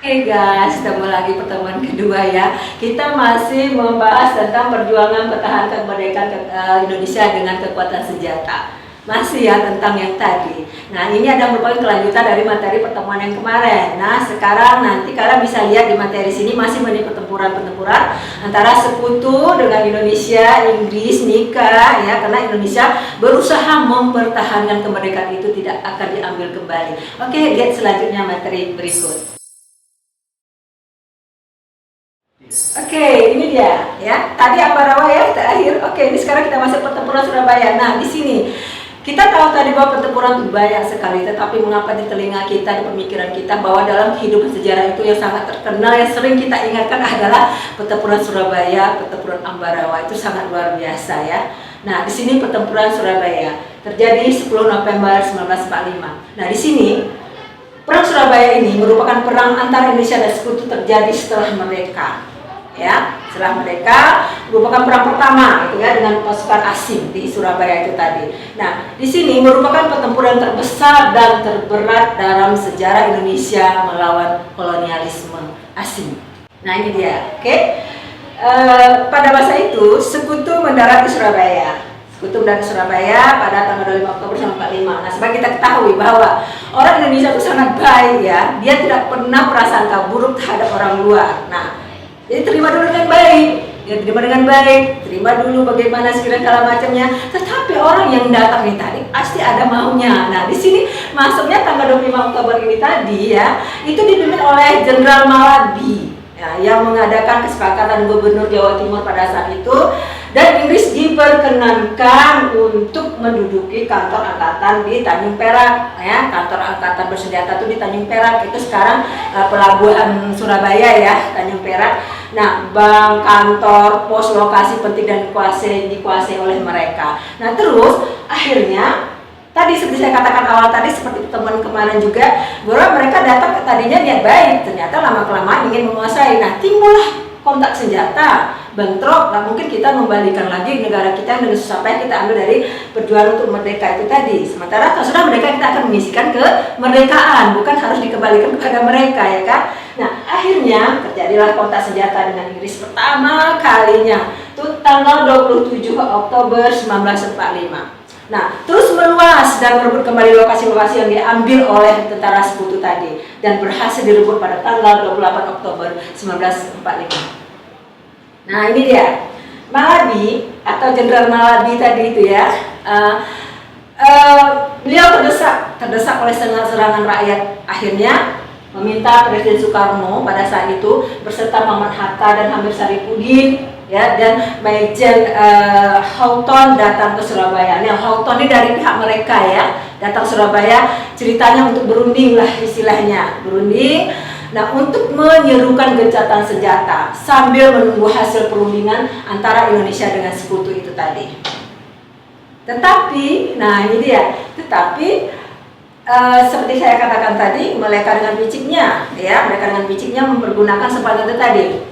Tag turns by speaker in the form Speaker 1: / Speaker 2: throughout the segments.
Speaker 1: Hey guys, ketemu lagi pertemuan kedua ya. Kita masih membahas tentang perjuangan pertahanan kemerdekaan Indonesia dengan kekuatan senjata. Masih ya tentang yang tadi. Nah, ini ada merupakan kelanjutan dari materi pertemuan yang kemarin. Nah, sekarang nanti kalian bisa lihat di materi sini masih mengenai pertempuran-pertempuran antara sekutu dengan Indonesia, Inggris, nikah ya, karena Indonesia berusaha mempertahankan kemerdekaan itu tidak akan diambil kembali. Oke, lihat selanjutnya materi berikut. Oke, ini dia ya. Tadi Ambarawa ya terakhir. Oke, ini sekarang kita masuk pertempuran Surabaya. Nah, di sini kita tahu tadi bahwa pertempuran itu banyak sekali, tetapi mengapa di telinga kita, di pemikiran kita bahwa dalam kehidupan sejarah itu yang sangat terkenal, yang sering kita ingatkan adalah pertempuran Surabaya, pertempuran Ambarawa itu sangat luar biasa ya. Nah, di sini pertempuran Surabaya terjadi 10 November 1945. Nah, di sini Perang Surabaya ini merupakan perang antara Indonesia dan Sekutu terjadi setelah merdeka. Ya, setelah merdeka merupakan perang pertama gitu ya, dengan pasukan asing di Surabaya itu tadi. Nah, di sini merupakan pertempuran terbesar dan terberat dalam sejarah Indonesia melawan kolonialisme asing. Nah, ini dia. Oke. Pada masa itu Sekutu mendarat di Surabaya. Sekutu mendarat di Surabaya pada tanggal 25 Oktober 1945. Nah, sebagai kita ketahui bahwa orang Indonesia itu sangat baik ya. Dia tidak pernah prasangka buruk terhadap orang luar. Nah, jadi terima dulu dengan baik, ya terima dengan baik, terima dulu bagaimana sekiranya segala macamnya. Tetapi orang yang datang ini tadi pasti ada maunya. Nah, di sini masuknya tanggal 25 Oktober ini tadi ya, itu dipimpin oleh Jenderal Maladi ya, yang mengadakan kesepakatan Gubernur Jawa Timur pada saat itu, dan Inggris diperkenankan untuk menduduki kantor angkatan di Tanjung Perak ya, kantor angkatan bersenjata itu di Tanjung Perak, itu sekarang pelabuhan Surabaya ya, Tanjung Perak. Nah, bank, kantor, pos, lokasi penting dan dikuasai oleh mereka. Nah, terus akhirnya tadi seperti saya katakan awal tadi, seperti pertemuan kemarin juga, bahwa mereka datang tadinya niat baik, ternyata lama-kelamaan ingin menguasai. Nah, timbullah kontak senjata, bentrok. Nah, mungkin kita membalikan lagi negara kita dengan susah payah kita ambil dari perjuangan untuk merdeka itu tadi. Sementara kalau sudah merdeka kita akan mengisikan kemerdekaan, bukan harus dikembalikan kepada mereka ya kan. Nah, akhirnya terjadilah kontak senjata dengan Inggris pertama kalinya itu tanggal 27 Oktober 1945. Nah, terus meluas dan merebut kembali lokasi-lokasi yang diambil oleh tentara Sekutu tadi dan berhasil direbut pada tanggal 28 Oktober 1945. Nah, ini dia Maladi atau Jenderal Maladi tadi itu ya. Beliau terdesak oleh serangan rakyat, akhirnya meminta Presiden Soekarno pada saat itu beserta Muhammad Hatta dan Hamid Sarifuddin ya, dan Majen Houghton datang ke Surabaya. Nah, Houghton ini dari pihak mereka ya, datang Surabaya ceritanya untuk berunding lah istilahnya, berunding. Nah, untuk menyerukan gencatan senjata sambil menunggu hasil perundingan antara Indonesia dengan Sekutu itu tadi. Tetapi, nah ini dia, seperti saya katakan tadi, mereka dengan piciknya, ya, mereka dengan piciknya mempergunakan sepanjang itu tadi.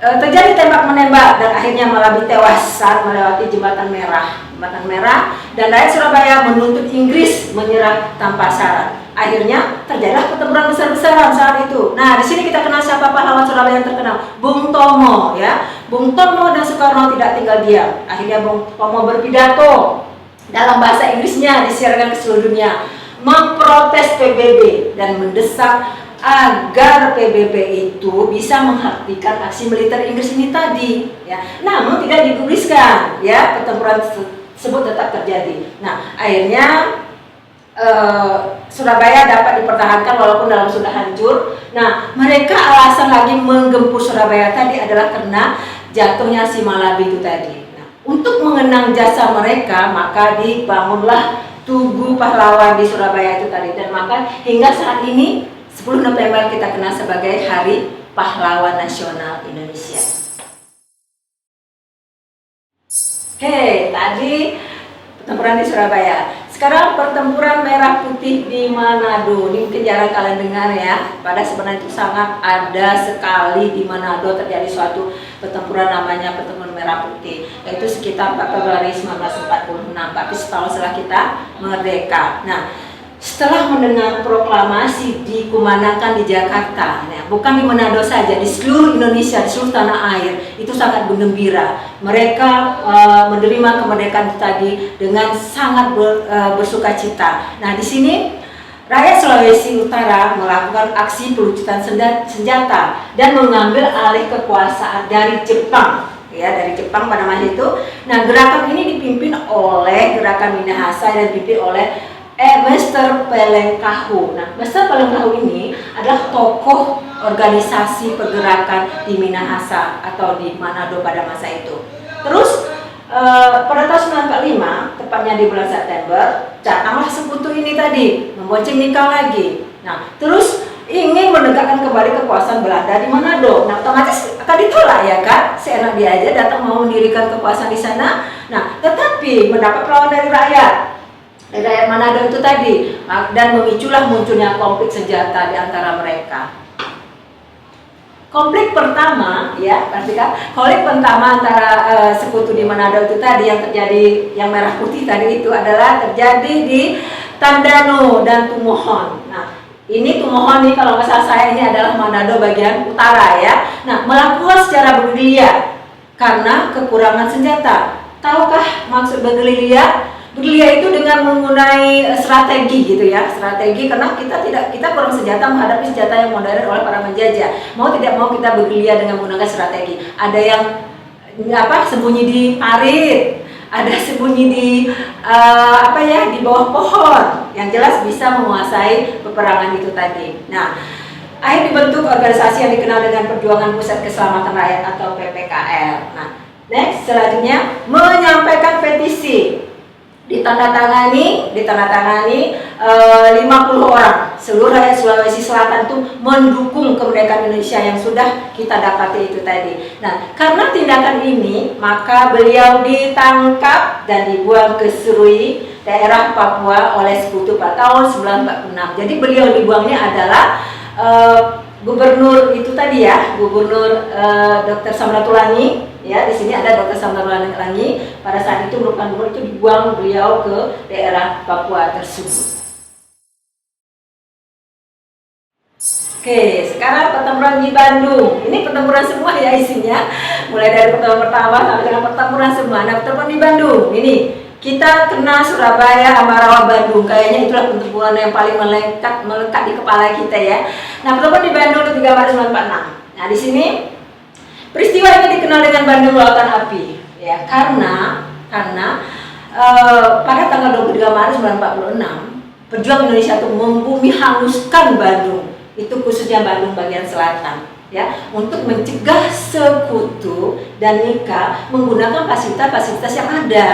Speaker 1: Terjadi tembak menembak dan akhirnya Maladi tewas saat melewati jembatan merah, dan rakyat Surabaya menuntut Inggris menyerah tanpa syarat. Akhirnya terjadilah pertempuran besar-besaran saat itu. Nah, di sini kita kenal siapa pahlawan Surabaya yang terkenal, Bung Tomo ya. Bung Tomo dan Soekarno tidak tinggal diam. Akhirnya Bung Tomo berpidato dalam bahasa Inggrisnya disiarkan ke seluruh dunia, memprotes PBB dan mendesak agar PBB itu bisa menghentikan aksi militer Inggris ini tadi ya. Namun tidak dituliskan ya, pertempuran tersebut tetap terjadi. Nah, akhirnya Surabaya dapat dipertahankan walaupun dalam sudah hancur. Nah, mereka alasan lagi menggempur Surabaya tadi adalah karena jatuhnya si Maladi itu tadi. Nah, untuk mengenang jasa mereka maka dibangunlah Tugu Pahlawan di Surabaya itu tadi, dan maka hingga saat ini 10 November kita kenal sebagai Hari Pahlawan Nasional Indonesia. Oke, tadi pertempuran di Surabaya. Sekarang pertempuran Merah Putih di Manado. Ini mungkin jarang kalian dengar ya. Pada sebenarnya itu sangat ada sekali di Manado terjadi suatu pertempuran namanya pertempuran Merah Putih. Yaitu sekitar 4 Februari 1946, tapi setahun setelah kita merdeka. Nah, setelah mendengar proklamasi dikumandangkan di Jakarta, ya, bukan di Manado saja, di seluruh Indonesia, di seluruh tanah air, itu sangat bergembira. Mereka menerima kemerdekaan tadi dengan sangat bersukacita. Nah, di sini rakyat Sulawesi Utara melakukan aksi pelucutan senjata dan mengambil alih kekuasaan dari Jepang. Ya, dari Jepang pada masa itu. Nah, gerakan ini dipimpin oleh gerakan Minahasa dan dipimpin oleh Mr. Pelengkahu. Nah, Mr. Pelengkahu ini adalah tokoh organisasi pergerakan di Minahasa atau di Manado pada masa itu. Terus pada tahun 1945, tepatnya di bulan September, datanglah sekutu ini tadi membonceng nikah lagi. Nah, terus ingin menegakkan kembali kekuasaan Belanda di Manado. Nah, otomatis akan ditolak ya kan? Seenak dia aja datang mau mendirikan kekuasaan di sana. Nah, tetapi mendapat perlawanan dari rakyat Manado itu tadi, dan memiculah munculnya konflik senjata di antara mereka. Konflik pertama, ya, perhatikan, konflik pertama antara sekutu di Manado itu tadi yang terjadi, yang merah putih tadi itu adalah terjadi di Tandano dan Tumohon. Nah, ini Tumohon nih kalau nggak salah saya ini adalah Manado bagian utara ya. Nah, melakukan secara bergerilya karena kekurangan senjata. Tahukah maksud bergerilya? Bergerilya itu dengan menggunakan strategi gitu ya, strategi karena kita kurang senjata menghadapi senjata yang modern oleh para penjajah. Mau tidak mau kita bergerilya dengan menggunakan strategi. Ada yang sembunyi di parit, ada sembunyi di di bawah pohon. Yang jelas bisa menguasai peperangan itu tadi. Nah, akhirnya dibentuk organisasi yang dikenal dengan Perjuangan Pusat Keselamatan Rakyat atau PPKR. Nah, next selanjutnya menyampaikan petisi ditandatangani 50 orang seluruh rakyat Sulawesi Selatan itu mendukung kemerdekaan Indonesia yang sudah kita dapati itu tadi. Nah, karena tindakan ini maka beliau ditangkap dan dibuang ke Serui, daerah Papua oleh sekutu pada tahun 1946. Jadi beliau dibuangnya adalah gubernur itu tadi ya, gubernur Dr. Samratulangi. Ya, di sini ada Dr. Samratulangi. Pada saat itu merupakan gubernur, itu dibuang beliau ke daerah Papua tersebut. Oke, sekarang pertempuran di Bandung. Ini pertempuran semua ya isinya, mulai dari pertempuran pertama sampai dengan pertempuran semua. Nah, pertempuran di Bandung ini kita kena Surabaya, Ambarawa, Bandung. Kayaknya itulah pertempuran yang paling melekat di kepala kita ya. Nah, pertempuran di Bandung itu 3 Maret 1946. Nah, di sini peristiwa ini dikenal dengan Bandung Lautan Api, ya karena pada tanggal 23 Maret 1946 pejuang Indonesia itu membumi hanguskan Bandung, itu khususnya Bandung bagian selatan, ya untuk mencegah sekutu dan Nika menggunakan fasilitas-fasilitas yang ada.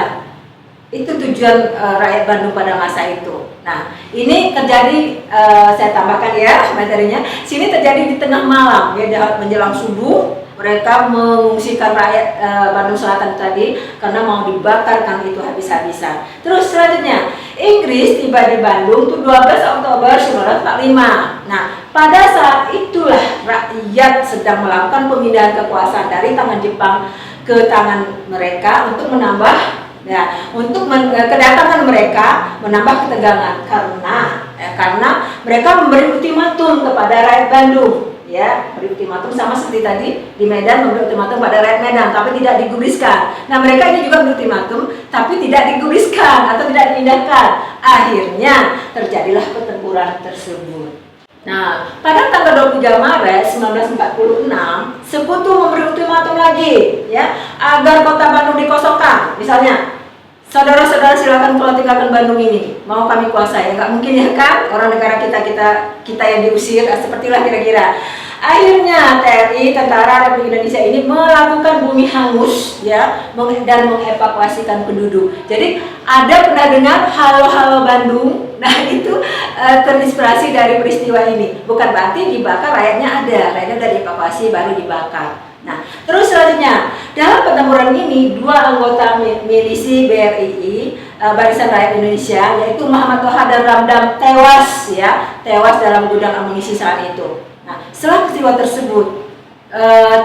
Speaker 1: Itu tujuan rakyat Bandung pada masa itu. Nah, ini terjadi, saya tambahkan ya materinya. Sini terjadi di tengah malam, ya menjelang subuh. Mereka mengungsikan rakyat Bandung Selatan tadi karena mau dibakar kan itu habis-habisan. Terus selanjutnya, Inggris tiba di Bandung itu 12 Oktober 1945. Nah, pada saat itulah rakyat sedang melakukan pemindahan kekuasaan dari tangan Jepang ke tangan mereka untuk menambah kedatangan mereka menambah ketegangan karena mereka memberi ultimatum kepada rakyat Bandung. Ya, beri ultimatum sama seperti tadi di Medan, memberi ultimatum pada rakyat Medan, tapi tidak digubriskan. Nah, mereka ini juga memberi ultimatum, tapi tidak digubriskan atau tidak diindahkan. Akhirnya terjadilah pertempuran tersebut. Nah, pada tanggal 23 Maret 1946, sekutu memberi ultimatum lagi, ya, agar kota Bandung dikosongkan. Misalnya, saudara-saudara silakan kalau tinggalkan Bandung ini, mau kami kuasai. Nggak mungkin ya kan, orang negara kita yang diusir, sepertilah kira-kira. Akhirnya TNI, Tentara Republik Indonesia ini melakukan bumi hangus, ya, dan mengevakuasikan penduduk. Jadi ada pernah dengar halo-halo Bandung? Nah, itu terinspirasi dari peristiwa ini. Bukan berarti dibakar rakyatnya rakyatnya dari evakuasi baru dibakar. Nah, terus selanjutnya dalam pertempuran ini 2 anggota milisi BRI Barisan Rakyat Indonesia yaitu Muhammad Toha dan Ramdam tewas dalam gudang amunisi saat itu. Nah, setelah peristiwa tersebut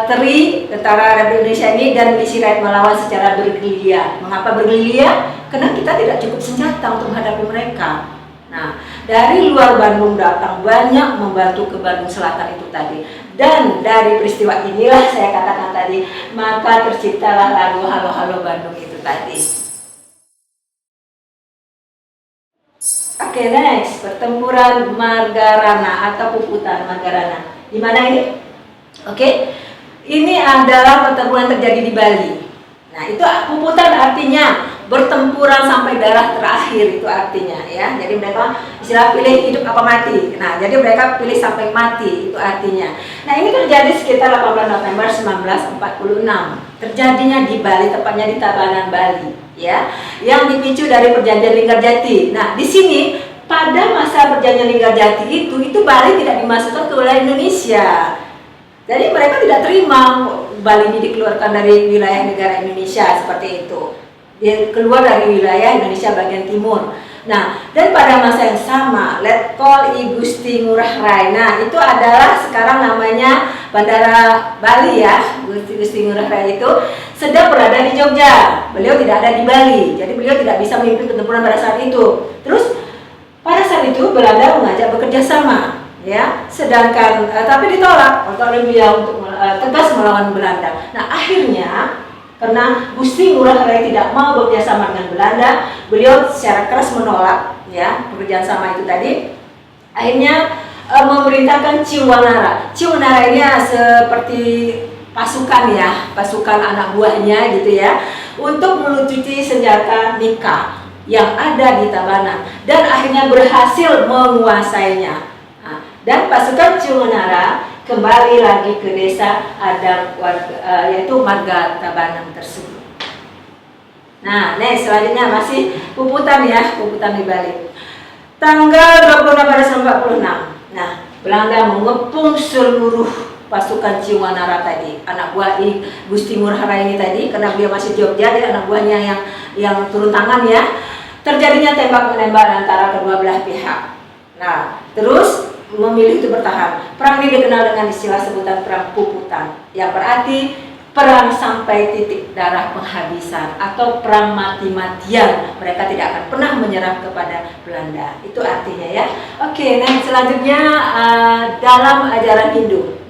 Speaker 1: TRI Tentara Republik Indonesia ini dan milisi rakyat melawan secara bergerilya. Mengapa bergerilya? Karena kita tidak cukup senjata untuk menghadapi mereka. Nah, dari luar Bandung datang banyak membantu ke Bandung Selatan itu tadi. Dan dari peristiwa inilah saya katakan tadi, maka terciptalah lagu Halo Halo Bandung itu tadi. Oke, next, pertempuran Margarana atau Puputan Margarana. Di mana ini? Oke, ini adalah pertempuran terjadi di Bali. Nah, itu Puputan artinya bertempuran sampai darah terakhir, itu artinya ya. Jadi mereka istilah pilih hidup apa mati. Nah, jadi mereka pilih sampai mati, itu artinya. Nah, ini terjadi sekitar 18 November 1946. Terjadinya di Bali, tepatnya di Tabanan, Bali, ya. Yang dipicu dari perjanjian Linggarjati. Nah, di sini pada masa perjanjian Linggarjati itu Bali tidak dimasukkan ke wilayah Indonesia. Jadi mereka tidak terima Bali ini dikeluarkan dari wilayah negara Indonesia seperti itu. Dia keluar dari wilayah Indonesia bagian timur. Nah, dan pada masa yang sama, Letkol I Gusti Ngurah Rai. Nah, itu adalah sekarang namanya Bandara Bali ya. Gusti Ngurah Rai itu sedang berada di Jogja. Beliau tidak ada di Bali. Jadi beliau tidak bisa memimpin pertempuran pada saat itu. Terus pada saat itu Belanda mengajak bekerja sama. Ya, sedangkan tapi ditolak oleh beliau untuk tegas melawan Belanda. Nah, akhirnya karena Gusti Ngurah Rai tidak mau bekerjasama dengan Belanda, beliau secara keras menolak ya pekerjaan sama itu tadi. Akhirnya memerintahkan Ciwanara. Ciwanara ini seperti pasukan ya, pasukan anak buahnya gitu ya, untuk melucuti senjata Nika yang ada di Tabanan dan akhirnya berhasil menguasainya. Dan pasukan Ciwanara kembali lagi ke desa Adam yaitu marga Tabanan tersebut. Nah, selanjutnya masih Puputan ya, Puputan di Bali. Tanggal 26 pada 1946. Nah, Belanda mengepung seluruh pasukan Ciwanara tadi, anak buah Gusti Ngurah Rai ini tadi, karena beliau masih Jogja, dia anak buahnya yang turun tangan ya. Terjadinya tembak menembak antara kedua belah pihak. Nah, terus memilih untuk bertahan. Perang ini dikenal dengan istilah sebutan perang Puputan, yang berarti perang sampai titik darah penghabisan atau perang mati-matian. Mereka tidak akan pernah menyerah kepada Belanda. Itu artinya ya. Oke, nah selanjutnya dalam ajaran Hindu.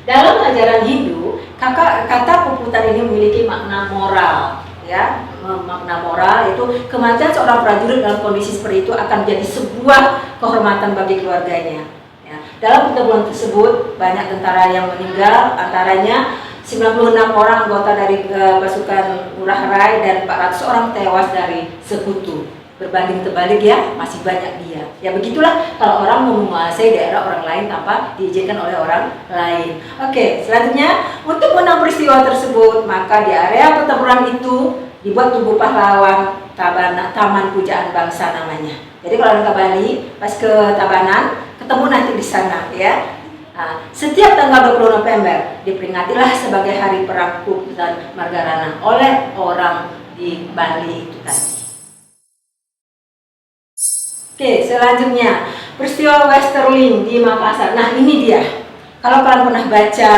Speaker 1: Dalam ajaran Hindu, kata Puputan ini memiliki makna moral. Ya, makna moral itu kematian seorang prajurit dalam kondisi seperti itu akan menjadi sebuah kehormatan bagi keluarganya. Ya, dalam pertempuran tersebut banyak tentara yang meninggal, antaranya 96 orang anggota dari pasukan Ngurah Rai dan 400 orang tewas dari sekutu. Berbanding terbalik ya, masih banyak dia. Ya begitulah kalau orang menguasai daerah orang lain tanpa diizinkan oleh orang lain. Oke, selanjutnya untuk menang peristiwa tersebut, maka di area pertempuran itu dibuat tugu pahlawan Taman Pujaan Bangsa namanya. Jadi kalau ke Bali, pas ke Tabanan, ketemu nanti di sana ya. Nah, setiap tanggal 20 November diperingatilah sebagai hari perang Puputan Margarana oleh orang di Bali itu tadi. Oke, selanjutnya peristiwa Westerling di Makassar. Nah, ini dia. Kalau kalian pernah baca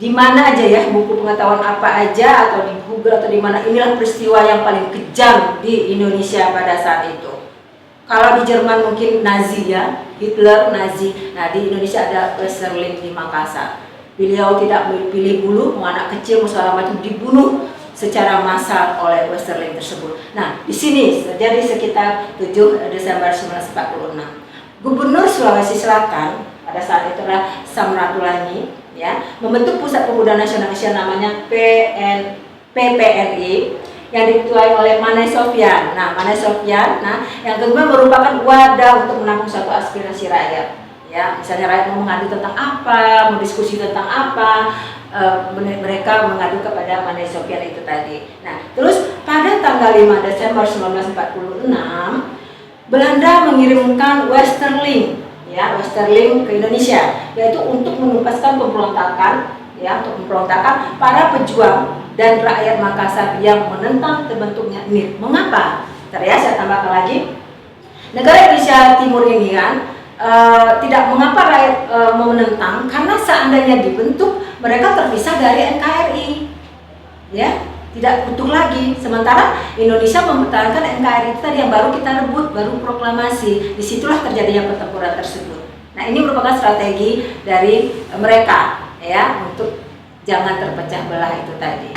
Speaker 1: di mana aja ya, buku pengetahuan apa aja atau di Google atau di mana, inilah peristiwa yang paling kejam di Indonesia pada saat itu. Kalau di Jerman mungkin Nazi ya, Hitler, Nazi. Nah, di Indonesia ada Westerling di Makassar. Beliau tidak pilih bulu, mau anak kecil, mau segala macam, dibunuh secara massal oleh Westerling tersebut. Nah, di sini terjadi sekitar 7 Desember 1946. Gubernur Sulawesi Selatan pada saat itu adalah Samratulangi ya, membentuk Pusat Pemuda Nasional Indonesia namanya PPNI yang diketuai oleh Manai Sofyan. Nah, Manai Sofyan, yang kedua merupakan wadah untuk menampung suatu aspirasi rakyat. Ya, misalnya rakyat mau mengadu tentang apa, mau diskusi tentang apa, mereka mengadu kepada Manai Sofyan itu tadi. Nah, terus pada tanggal 5 Desember 1946, Belanda mengirimkan Westerling, ya, Westerling ke Indonesia, yaitu untuk menuntaskan pemberontakan, ya, untuk memberontakkan para pejuang dan rakyat Makassar yang menentang terbentuknya MIR. Mengapa? Ntar ya, saya tambahkan lagi. Negara Indonesia Timur ini kan tidak mengapa rakyat menentang, karena seandainya dibentuk mereka terpisah dari NKRI, ya. tidak utuh lagi. Sementara Indonesia mempertahankan NKRI itu tadi yang baru kita rebut, baru proklamasi. Disitulah terjadinya pertempuran tersebut. Nah, ini merupakan strategi dari mereka ya untuk jangan terpecah belah itu tadi.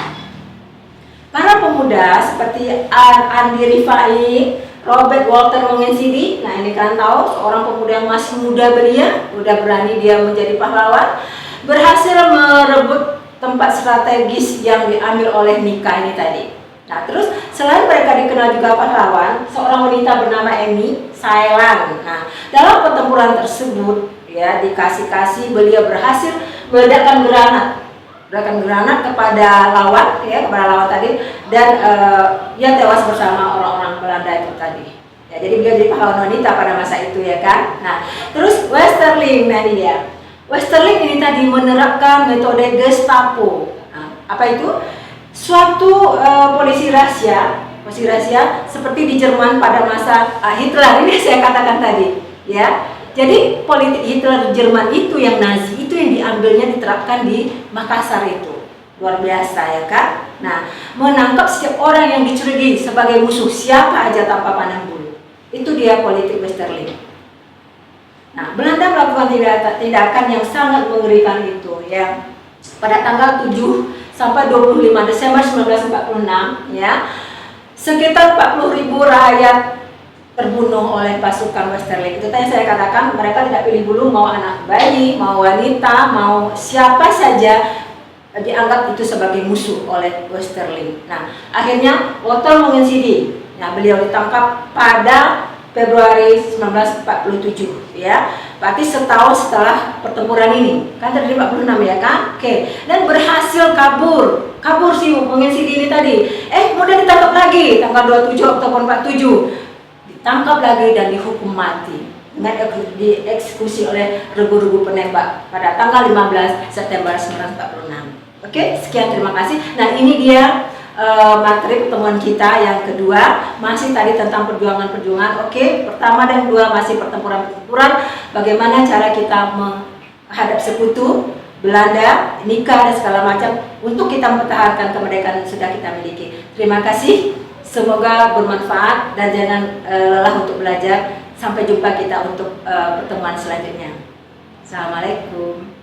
Speaker 1: Para pemuda seperti Andi Rifai, Robert Walter Mengensidi, nah ini kalian tahu seorang pemuda yang masih muda belia, udah berani dia menjadi pahlawan, berhasil merebut tempat strategis yang diambil oleh Nika ini tadi. Nah, terus selain mereka dikenal juga pahlawan, seorang wanita bernama Emi Sailan. Nah, dalam pertempuran tersebut, ya dikasih beliau berhasil meledakkan granat kepada lawan, ya kepada lawan tadi, dan ia tewas bersama orang-orang Belanda itu tadi. Ya, jadi beliau jadi pahlawan wanita pada masa itu ya kan. Nah, terus Westerling, nah ini dia. Westerling ini tadi menerapkan metode Gestapo. Nah, apa itu? Suatu polisi rahasia seperti di Jerman pada masa Hitler ini saya katakan tadi, ya. Jadi politik Hitler Jerman itu yang Nazi itu yang diambilnya diterapkan di Makassar itu. Luar biasa ya kan? Nah, menangkap setiap orang yang dicurigai sebagai musuh siapa aja tanpa pandang bulu. Itu dia politik Westerling. Nah, Belanda melakukan tindakan yang sangat mengerikan itu ya. Pada tanggal 7 sampai 25 Desember 1946 ya, sekitar 40.000 rakyat terbunuh oleh pasukan Westerling. Itu tadi saya katakan mereka tidak pilih bulu, mau anak bayi, mau wanita, mau siapa saja dianggap itu sebagai musuh oleh Westerling. Nah, akhirnya Walter Mengensidi, nah beliau ditangkap pada Februari 1947 ya. Berarti setahun setelah pertempuran ini. Kan terjadi 46 ya kan? Oke. Dan berhasil kabur. Kabur si Mengensidi ini tadi. Kemudian ditangkap lagi tanggal 27 Oktober 47. Ditangkap lagi dan dihukum mati. Dengan dieksekusi oleh regu-regu penembak pada tanggal 15 September 1946. Oke, sekian terima kasih. Nah, ini dia materi pertemuan kita yang kedua, masih tadi tentang perjuangan-perjuangan. Oke, pertama dan kedua masih pertempuran-pertempuran, bagaimana cara kita menghadap sekutu Belanda, Nika dan segala macam untuk kita mempertahankan kemerdekaan yang sudah kita miliki. Terima kasih, semoga bermanfaat dan jangan lelah untuk belajar. Sampai jumpa kita untuk pertemuan selanjutnya. Assalamualaikum.